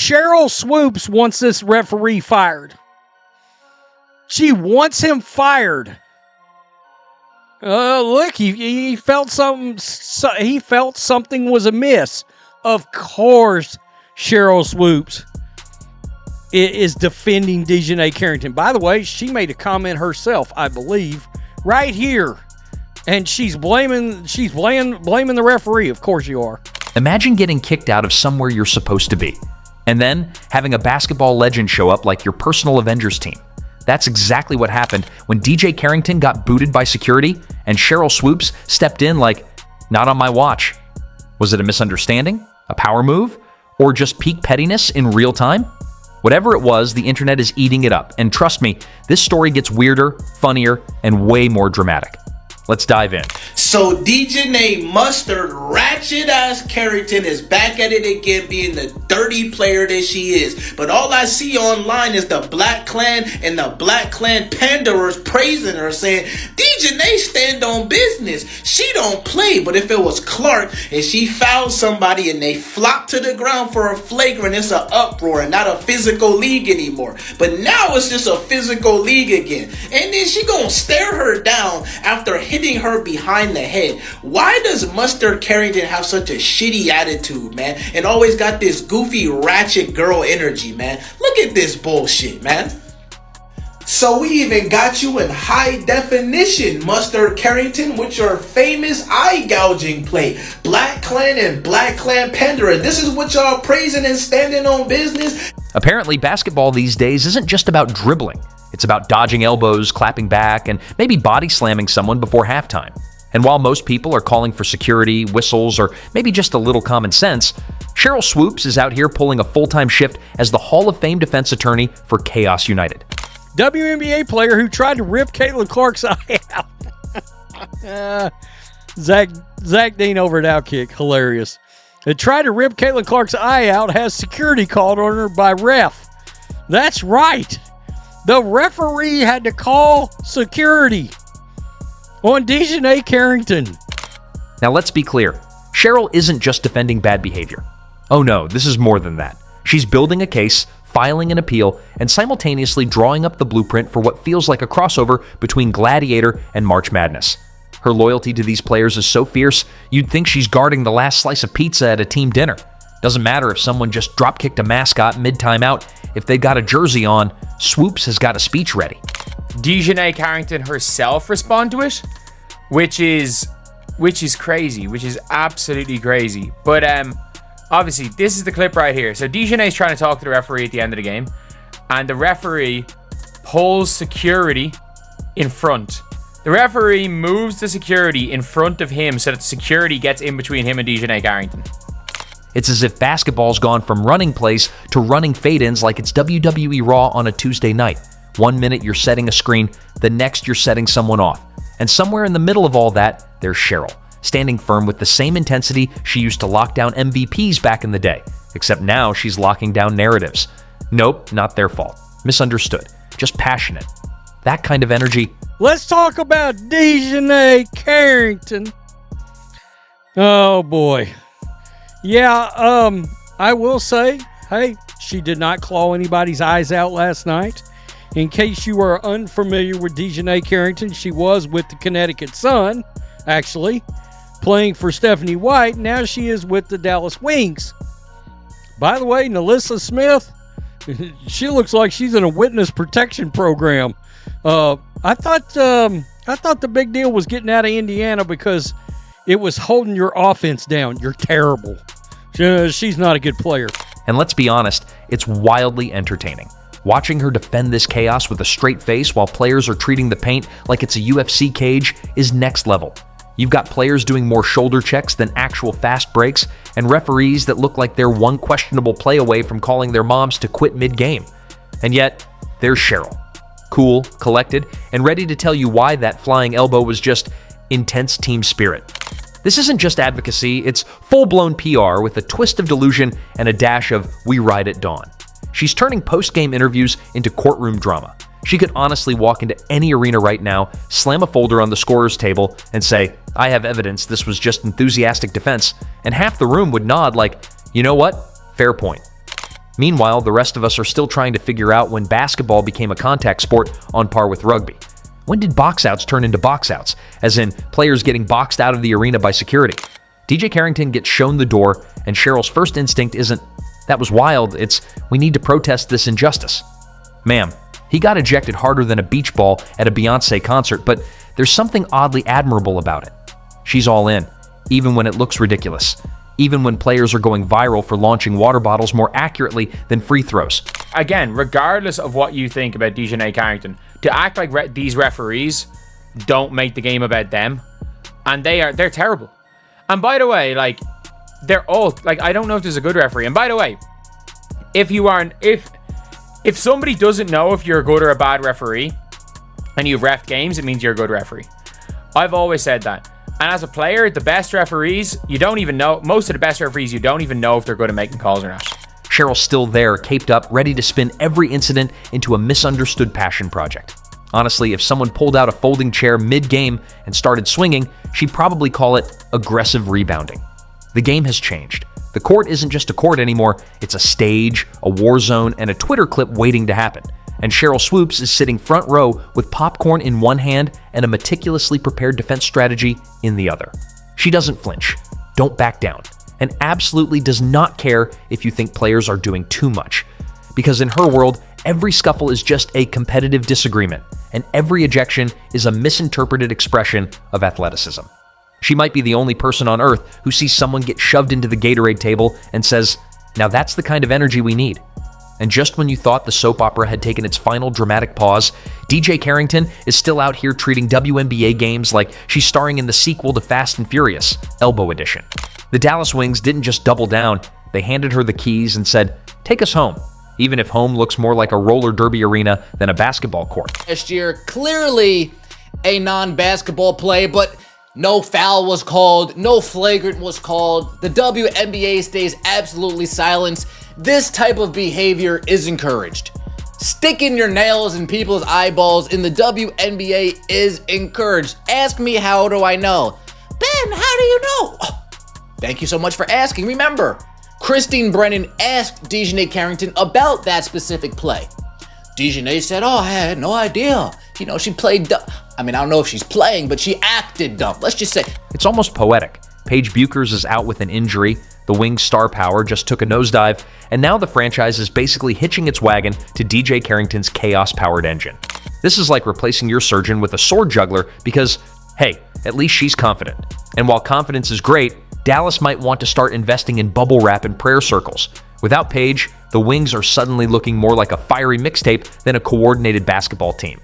Sheryl Swoopes wants this referee fired. She wants him fired. Look, he felt something. He felt something was amiss. Of course, Sheryl Swoopes is defending DJonai Carrington. By the way, she made a comment herself, I believe, right here, and she's blaming the referee. Of course you are. Imagine getting kicked out of somewhere you're supposed to be, and then having a basketball legend show up like your personal Avengers team. That's exactly what happened when DJ Carrington got booted by security and Sheryl Swoopes stepped in like, not on my watch. Was it a misunderstanding, a power move, or just peak pettiness in real time? Whatever it was, the internet is eating it up. And trust me, this story gets weirder, funnier, and way more dramatic. Let's dive in. So DJonai Mustard, ratchet-ass Carrington is back at it again, being the dirty player that she is. But all I see online is the Black Clan and the Black Clan panderers praising her, saying, DJonai stand on business. She don't play. But if it was Clark and she fouled somebody and they flopped to the ground for a flagrant, it's an uproar and not a physical league anymore. But now it's just a physical league again. And then she gonna stare her down after hitting her behind the head. Why does Mustard Carrington have such a shitty attitude, man? And always got this goofy ratchet girl energy, man. Look at this bullshit, man. So we even got you in high definition, Mustard Carrington, with your famous eye gouging play. Black Clan and Black Clan Pandora. This is what y'all praising and standing on business. Apparently, basketball these days isn't just about dribbling. It's about dodging elbows, clapping back, and maybe body slamming someone before halftime. And while most people are calling for security, whistles, or maybe just a little common sense, Sheryl Swoopes is out here pulling a full-time shift as the Hall of Fame defense attorney for Chaos United. WNBA player who tried to rip Caitlin Clark's eye out. Zach Dean over at Outkick. Hilarious. They tried to rip Caitlin Clark's eye out, has security called on her by ref. That's right. The referee had to call security on DJonai Carrington. Now let's be clear. Sheryl isn't just defending bad behavior. Oh no, this is more than that. She's building a case, filing an appeal, and simultaneously drawing up the blueprint for what feels like a crossover between Gladiator and March Madness. Her loyalty to these players is so fierce, you'd think she's guarding the last slice of pizza at a team dinner. Doesn't matter if someone just drop-kicked a mascot mid-timeout. If they got a jersey on, Swoopes has got a speech ready. DJonai Carrington herself respond to it, which is crazy, which is absolutely crazy. But obviously, this is the clip right here. So DJonai is trying to talk to the referee at the end of the game, and the referee pulls security in front. The referee moves the security in front of him so that security gets in between him and DJonai Carrington. It's as if basketball's gone from running plays to running fade-ins like it's WWE Raw on a Tuesday night. 1 minute you're setting a screen, the next you're setting someone off. And somewhere in the middle of all that, there's Sheryl, standing firm with the same intensity she used to lock down MVPs back in the day. Except now she's locking down narratives. Nope, not their fault. Misunderstood. Just passionate. That kind of energy. Let's talk about DJonai Carrington. Oh boy. Yeah, I will say, hey, she did not claw anybody's eyes out last night. In case you are unfamiliar with DJonai Carrington, she was with the Connecticut Sun, actually, playing for Stephanie White. Now she is with the Dallas Wings. By the way, Nalissa Smith, she looks like she's in a witness protection program. I thought the big deal was getting out of Indiana because it was holding your offense down. You're terrible. She's not a good player. And let's be honest, it's wildly entertaining. Watching her defend this chaos with a straight face while players are treating the paint like it's a UFC cage is next level. You've got players doing more shoulder checks than actual fast breaks, and referees that look like they're one questionable play away from calling their moms to quit mid-game. And yet, there's Sheryl. Cool, collected, and ready to tell you why that flying elbow was just intense team spirit. This isn't just advocacy, it's full-blown PR with a twist of delusion and a dash of we ride at dawn. She's turning post-game interviews into courtroom drama. She could honestly walk into any arena right now, slam a folder on the scorer's table, and say, I have evidence this was just enthusiastic defense, and half the room would nod like, you know what? Fair point. Meanwhile, the rest of us are still trying to figure out when basketball became a contact sport on par with rugby. When did box-outs turn into box-outs, as in players getting boxed out of the arena by security? DJ Carrington gets shown the door, and Sheryl's first instinct isn't, "That was wild," it's, "We need to protest this injustice." Ma'am, he got ejected harder than a beach ball at a Beyoncé concert, but there's something oddly admirable about it. She's all in, even when it looks ridiculous. Even when players are going viral for launching water bottles more accurately than free throws. Again, regardless of what you think about DJonai Carrington, to act like these referees don't make the game about them, and they're terrible. And by the way, like, they're all, like, I don't know if there's a good referee. And by the way, if somebody doesn't know if you're a good or a bad referee, and you've ref games, it means you're a good referee. I've always said that. And as a player, the best referees, you don't even know, most of the best referees, you don't even know if they're good at making calls or not. Sheryl's still there, caped up, ready to spin every incident into a misunderstood passion project. Honestly, if someone pulled out a folding chair mid-game and started swinging, she'd probably call it aggressive rebounding. The game has changed. The court isn't just a court anymore, it's a stage, a war zone, and a Twitter clip waiting to happen. And Sheryl Swoopes is sitting front row with popcorn in one hand and a meticulously prepared defense strategy in the other. She doesn't flinch, don't back down, and absolutely does not care if you think players are doing too much. Because in her world, every scuffle is just a competitive disagreement, and every ejection is a misinterpreted expression of athleticism. She might be the only person on earth who sees someone get shoved into the Gatorade table and says, "Now that's the kind of energy we need." And just when you thought the soap opera had taken its final dramatic pause, DJ Carrington is still out here treating WNBA games like she's starring in the sequel to Fast and Furious, Elbow Edition. The Dallas Wings didn't just double down, they handed her the keys and said, "Take us home," even if home looks more like a roller derby arena than a basketball court. Last year, clearly a non-basketball play, but no foul was called, no flagrant was called. The WNBA stays absolutely silent. This type of behavior is encouraged. Sticking your nails in people's eyeballs in the WNBA is encouraged. Ask me, how do I know? Ben, how do you know? Oh, thank you so much for asking. Remember, Christine Brennan asked DJonai Carrington about that specific play. DJonai said, "Oh, I had no idea. You know, she played dumb." I mean, I don't know if she's playing, but she acted dumb. Let's just say. It's almost poetic. Paige Bueckers is out with an injury, the Wings' star power just took a nosedive, and now the franchise is basically hitching its wagon to DJ Carrington's chaos-powered engine. This is like replacing your surgeon with a sword juggler because, hey, at least she's confident. And while confidence is great, Dallas might want to start investing in bubble wrap and prayer circles. Without Paige, the Wings are suddenly looking more like a fiery mixtape than a coordinated basketball team.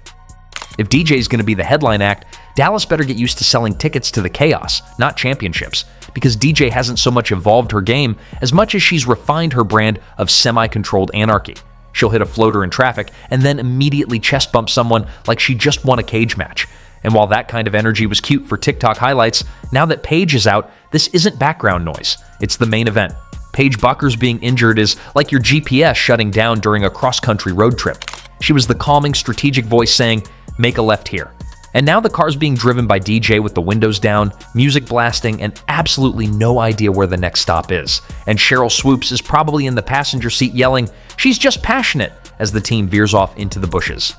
If DJ's going to be the headline act, Dallas better get used to selling tickets to the chaos, not championships, because DJ hasn't so much evolved her game as much as she's refined her brand of semi-controlled anarchy. She'll hit a floater in traffic and then immediately chest bump someone like she just won a cage match. And while that kind of energy was cute for TikTok highlights, now that Paige is out, this isn't background noise. It's the main event. Paige Bueckers being injured is like your GPS shutting down during a cross-country road trip. She was the calming, strategic voice saying, "Make a left here." And now the car's being driven by DJ with the windows down, music blasting, and absolutely no idea where the next stop is. And Sheryl Swoopes is probably in the passenger seat yelling, "She's just passionate," as the team veers off into the bushes.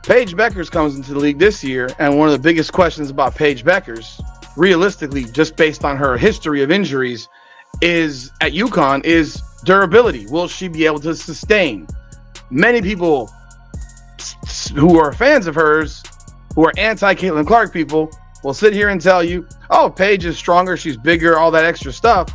Paige Bueckers comes into the league this year, and one of the biggest questions about Paige Bueckers, realistically, just based on her history of injuries, is at UConn is durability. Will she be able to sustain? Many people who are fans of hers, who are anti-Caitlin Clark people, will sit here and tell you, "Oh, Paige is stronger, she's bigger, all that extra stuff."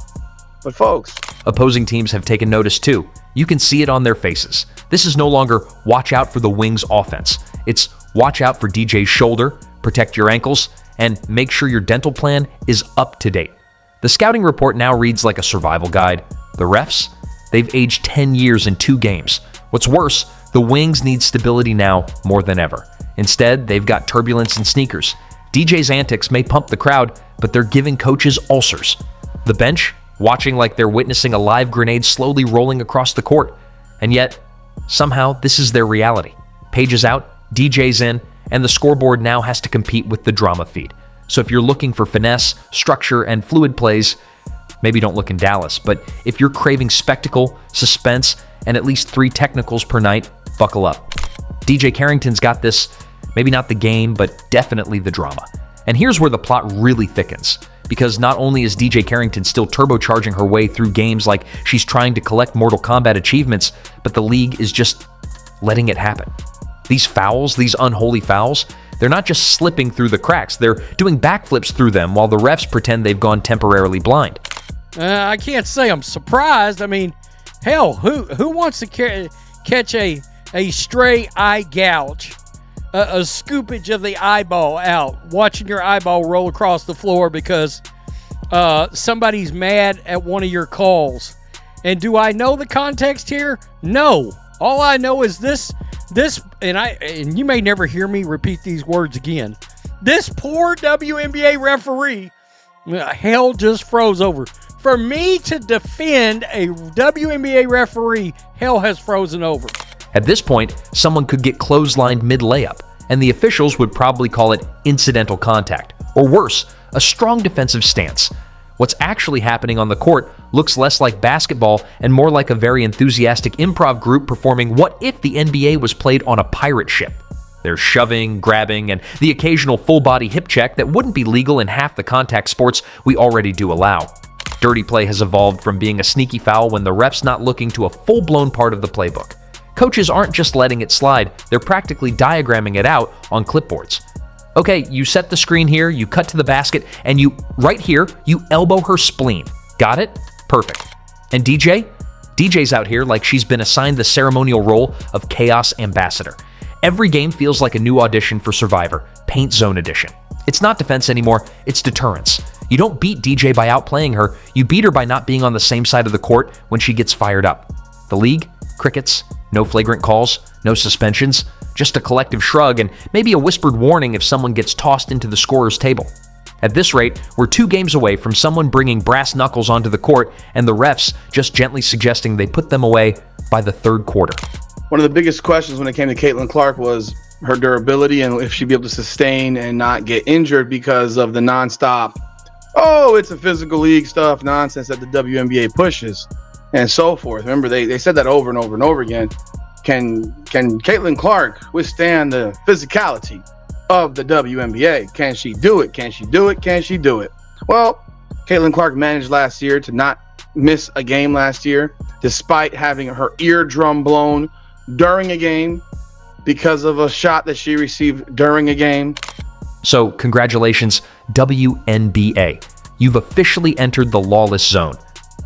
But folks, opposing teams have taken notice too. You can see it on their faces. This is no longer watch out for the Wings offense. It's watch out for DJ's shoulder, protect your ankles, and make sure your dental plan is up to date. The scouting report now reads like a survival guide. The refs? They've aged 10 years in 2 games. What's worse, the Wings need stability now more than ever. Instead, they've got turbulence in sneakers. DJ's antics may pump the crowd, but they're giving coaches ulcers. The bench, watching like they're witnessing a live grenade slowly rolling across the court. And yet, somehow, this is their reality. Paige is out, DJ's in, and the scoreboard now has to compete with the drama feed. So if you're looking for finesse, structure, and fluid plays, maybe don't look in Dallas. But if you're craving spectacle, suspense, and at least 3 technicals per night, buckle up. DJ Carrington's got this, maybe not the game, but definitely the drama. And here's where the plot really thickens. Because not only is DJ Carrington still turbocharging her way through games like she's trying to collect Mortal Kombat achievements, but the league is just letting it happen. These fouls, these unholy fouls, they're not just slipping through the cracks, they're doing backflips through them while the refs pretend they've gone temporarily blind. I can't say I'm surprised. I mean, hell, who wants to catch a stray eye gouge? A scoopage of the eyeball out, watching your eyeball roll across the floor because somebody's mad at one of your calls. And do I know the context here? No. All I know is this, and you may never hear me repeat these words again. This poor WNBA referee, hell just froze over. For me to defend a WNBA referee, hell has frozen over. At this point, someone could get clotheslined mid-layup, and the officials would probably call it incidental contact, or worse, a strong defensive stance. What's actually happening on the court looks less like basketball and more like a very enthusiastic improv group performing What If the NBA was played on a pirate ship. There's shoving, grabbing, and the occasional full-body hip check that wouldn't be legal in half the contact sports we already do allow. Dirty play has evolved from being a sneaky foul when the ref's not looking to a full-blown part of the playbook. Coaches aren't just letting it slide, they're practically diagramming it out on clipboards. Okay, you set the screen here, you cut to the basket, and right here, you elbow her spleen. Got it? Perfect. And DJ's out here like she's been assigned the ceremonial role of Chaos Ambassador. Every game feels like a new audition for Survivor, Paint Zone Edition. It's not defense anymore, it's deterrence. You don't beat DJ by outplaying her, you beat her by not being on the same side of the court when she gets fired up. The league? Crickets. No flagrant calls, no suspensions, just a collective shrug and maybe a whispered warning if someone gets tossed into the scorer's table. At this rate, we're 2 games away from someone bringing brass knuckles onto the court and the refs just gently suggesting they put them away by the 3rd quarter. One of the biggest questions when it came to Caitlin Clark was her durability and if she'd be able to sustain and not get injured because of the nonstop, it's a physical league stuff nonsense that the WNBA pushes. And so forth. Remember, they said that over and over and over again. Can Caitlin Clark withstand the physicality of the WNBA? Can she do it? Can she do it? Can she do it? Well, Caitlin Clark managed last year to not miss a game last year, despite having her eardrum blown during a game because of a shot that she received during a game. So, congratulations, WNBA. You've officially entered the lawless zone.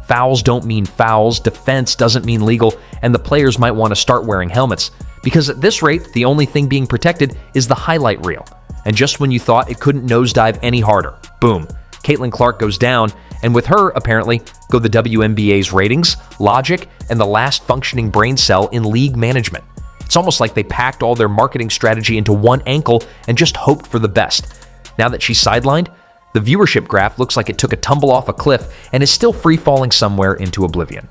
Fouls don't mean fouls, defense doesn't mean legal, and the players might want to start wearing helmets. Because at this rate, the only thing being protected is the highlight reel. And just when you thought it couldn't nosedive any harder, boom, Caitlin Clark goes down, and with her, apparently, go the WNBA's ratings, logic, and the last functioning brain cell in league management. It's almost like they packed all their marketing strategy into one ankle and just hoped for the best. Now that she's sidelined, the viewership graph looks like it took a tumble off a cliff and is still free-falling somewhere into oblivion.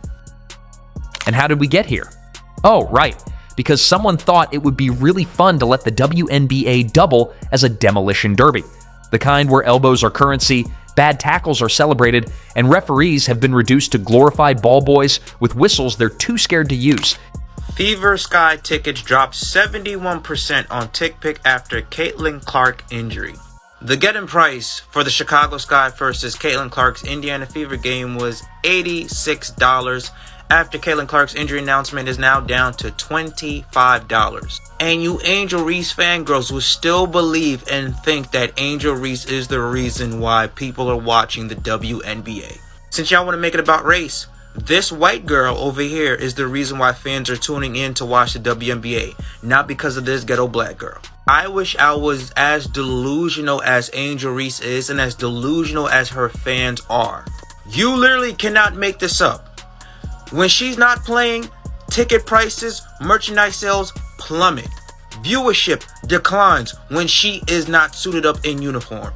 And how did we get here? Oh, right, because someone thought it would be really fun to let the WNBA double as a demolition derby. The kind where elbows are currency, bad tackles are celebrated, and referees have been reduced to glorified ball boys with whistles they're too scared to use. Fever Sky tickets dropped 71% on TickPick after Caitlin Clark injury. The get-in price for the Chicago Sky versus Caitlin Clark's Indiana Fever game was $86. After Caitlin Clark's injury announcement is now down to $25. And you Angel Reese fangirls will still believe and think that Angel Reese is the reason why people are watching the WNBA. Since y'all want to make it about race, this white girl over here is the reason why fans are tuning in to watch the WNBA, not because of this ghetto black girl. I wish I was as delusional as Angel Reese is and as delusional as her fans are. You literally cannot make this up. When she's not playing, ticket prices, merchandise sales plummet. Viewership declines when she is not suited up in uniform.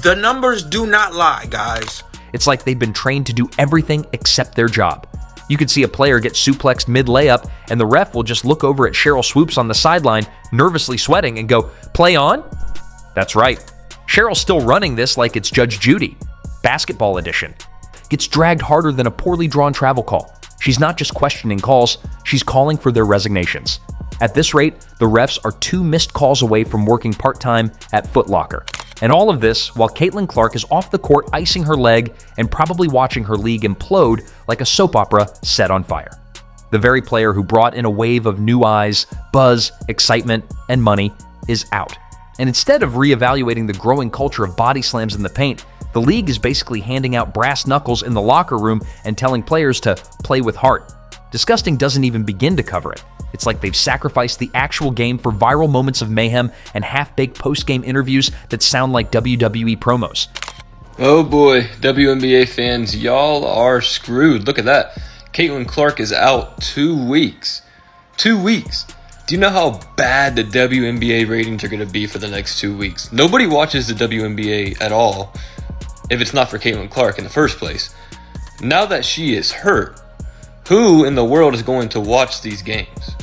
The numbers do not lie, guys. It's like they've been trained to do everything except their job. You could see a player get suplexed mid-layup, and the ref will just look over at Sheryl Swoopes on the sideline, nervously sweating, and go, "Play on?" That's right. Cheryl's still running this like it's Judge Judy. Basketball edition. gets dragged harder than a poorly drawn travel call. She's not just questioning calls, she's calling for their resignations. At this rate, the refs are 2 missed calls away from working part-time at Foot Locker. And all of this while Caitlin Clark is off the court icing her leg and probably watching her league implode like a soap opera set on fire. The very player who brought in a wave of new eyes, buzz, excitement, and money is out. And instead of reevaluating the growing culture of body slams in the paint, the league is basically handing out brass knuckles in the locker room and telling players to play with heart. Disgusting doesn't even begin to cover it. It's like they've sacrificed the actual game for viral moments of mayhem and half-baked post-game interviews that sound like WWE promos. Oh boy, WNBA fans, y'all are screwed. Look at that. Caitlin Clark is out 2 weeks. 2 weeks. Do you know how bad the WNBA ratings are going to be for the next 2 weeks? Nobody watches the WNBA at all if it's not for Caitlin Clark in the first place. Now that she is hurt, who in the world is going to watch these games?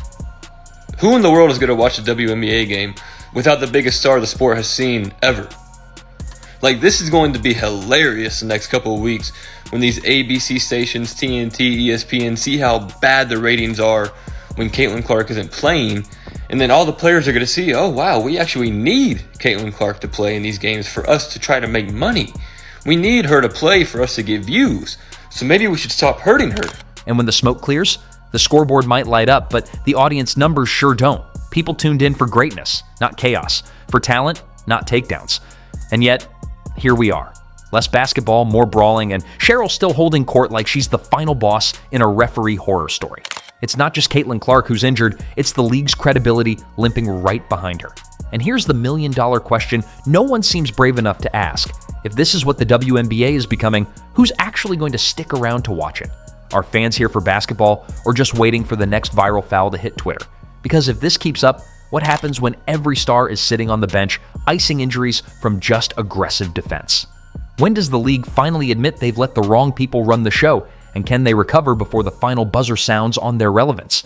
Who in the world is going to watch a WNBA game without the biggest star the sport has seen ever? Like, this is going to be hilarious the next couple of weeks when these ABC stations, TNT, ESPN, see how bad the ratings are when Caitlin Clark isn't playing. And then all the players are going to see, oh wow, we actually need Caitlin Clark to play in these games for us to try to make money. We need her to play for us to get views. So maybe we should stop hurting her. And when the smoke clears, the scoreboard might light up, but the audience numbers sure don't. People tuned in for greatness, not chaos. For talent, not takedowns. And yet, here we are. Less basketball, more brawling, and Sheryl still holding court like she's the final boss in a referee horror story. It's not just Caitlin Clark who's injured, it's the league's credibility limping right behind her. And here's the million-dollar question no one seems brave enough to ask. If this is what the WNBA is becoming, who's actually going to stick around to watch it? Are fans here for basketball, or just waiting for the next viral foul to hit Twitter? Because if this keeps up, what happens when every star is sitting on the bench, icing injuries from just aggressive defense? When does the league finally admit they've let the wrong people run the show, and can they recover before the final buzzer sounds on their relevance?